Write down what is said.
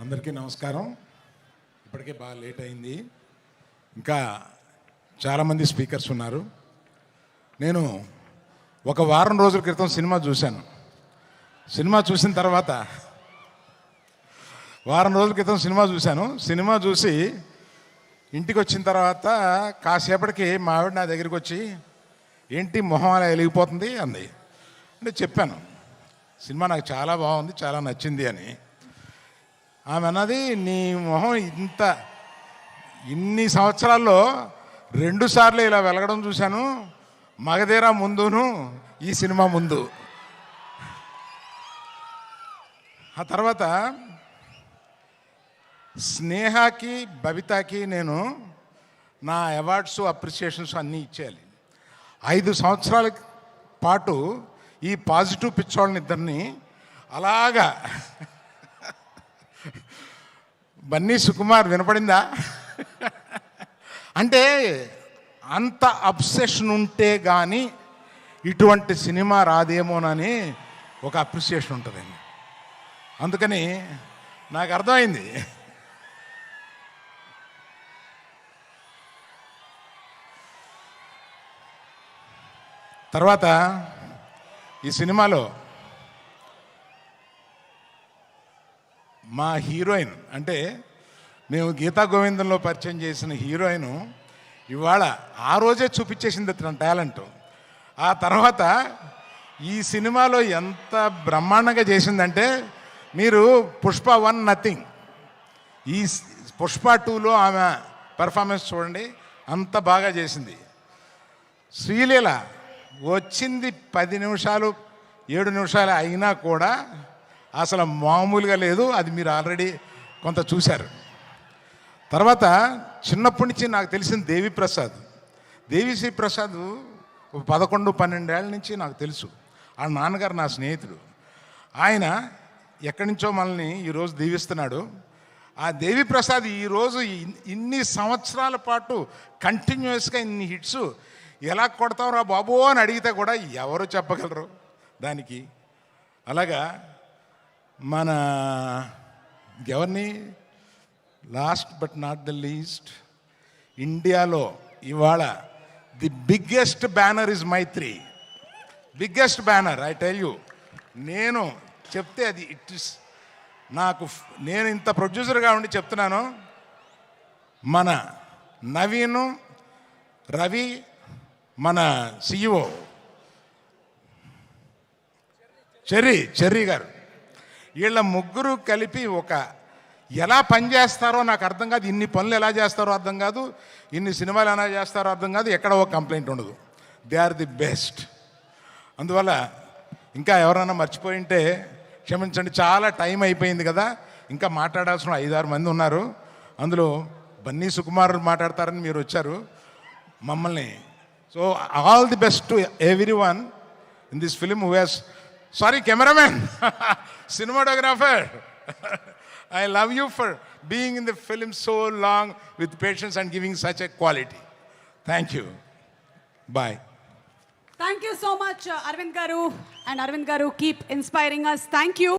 అందరికీ నమస్కారం. ఇప్పటికే బాగా లేట్ అయింది. ఇంకా చాలామంది స్పీకర్స్ ఉన్నారు. నేను ఒక వారం రోజుల క్రితం సినిమా చూశాను. సినిమా చూసిన తర్వాత సినిమా చూసి ఇంటికి వచ్చిన తర్వాత కాసేపటికి మా ఆవిడ నా దగ్గరికి వచ్చి, ఏంటి మొహం అలా వెలిగిపోతుంది అంది. అంటే చెప్పాను, సినిమా నాకు చాలా బాగుంది, చాలా నచ్చింది అని. ఆమె అన్నది, నీ మొహం ఇన్ని సంవత్సరాల్లో 2 సార్లు ఇలా వెలగడం చూశాను, మగధీర ముందును ఈ సినిమా ముందు. ఆ తర్వాత స్నేహకి బబితాకి నేను నా అవార్డ్స్ అప్రిసియేషన్స్ అన్నీ ఇచ్చేయాలి. 5 సంవత్సరాల పాటు ఈ పాజిటివ్ పిచ్చోళ్ళని ఇద్దరిని అలాగా బన్నీ సుకుమార్ వినపడిందా అంటే అంత అబ్సెషన్ ఉంటే కానీ ఇటువంటి సినిమా రాదేమోనని ఒక అప్రిసియేషన్ ఉంటుందండి. అందుకని నాకు అర్థమైంది. తర్వాత ఈ సినిమాలో మా హీరోయిన్, అంటే మేము గీతా గోవిందంలో పరిచయం చేసిన హీరోయిన్ ఇవాళ ఆ రోజే చూపించేసింది తన టాలెంట్. ఆ తర్వాత ఈ సినిమాలో ఎంత బ్రహ్మాండంగా చేసిందంటే, మీరు పుష్ప 1 నథింగ్, ఈ పుష్ప 2లో ఆమె పెర్ఫార్మెన్స్ చూడండి, అంత బాగా చేసింది. శ్రీలీల వచ్చింది 10 నిమిషాలు 7 నిమిషాలు అయినా కూడా అసలు మామూలుగా లేదు. అది మీరు ఆల్రెడీ కొంత చూశారు. తర్వాత చిన్నప్పటి నుంచి నాకు తెలిసిన దేవిశ్రీ ప్రసాద్ 11-12 ఏళ్ళ నుంచి నాకు తెలుసు. ఆ నాన్నగారు నా స్నేహితుడు. ఆయన ఎక్కడి నుంచో మనల్ని ఈరోజు దీవిస్తున్నాడు. ఆ దేవిప్రసాద్ ఈరోజు ఇన్ని సంవత్సరాల పాటు కంటిన్యూస్గా ఇన్ని హిట్స్ ఎలా కొడతావురా బాబు అని అడిగితే కూడా ఎవరు చెప్పగలరు దానికి. అలాగా మన ఎవరిని, last but not the least, ఇండియాలో ఇవాళ the biggest banner is Mythri. Biggest banner, I tell you. నేను చెప్తే అది ఇట్ ఇస్ నేను ఇంత ప్రొడ్యూసర్గా ఉండి చెప్తున్నాను. మన నవీను, రవి, మన సిఇఓ చెర్రీ గారు, వీళ్ళ ముగ్గురు కలిపి ఎలా పనిచేస్తారో నాకు అర్థం కాదు. ఇన్ని పనులు ఎలా చేస్తారో అర్థం కాదు, ఇన్ని సినిమాలు ఎలా చేస్తారో అర్థం కాదు, ఎక్కడ ఒక కంప్లైంట్ ఉండదు. They are the best. అందువల్ల ఇంకా ఎవరైనా మర్చిపోయి ఉంటే క్షమించండి. చాలా టైం అయిపోయింది కదా, ఇంకా మాట్లాడాల్సిన 5-6 మంది ఉన్నారు. అందులో బన్నీ సుకుమార్ మాట్లాడతారని మీరు వచ్చారు మమ్మల్ని. So all the best to every one in this film who has, sorry cameraman, cinematographer, I love you for being in the film so long with patience and giving such a quality. Thank you. Bye. Thank you so much, Arvind Garu. And Arvind Garu, keep inspiring us. Thank you.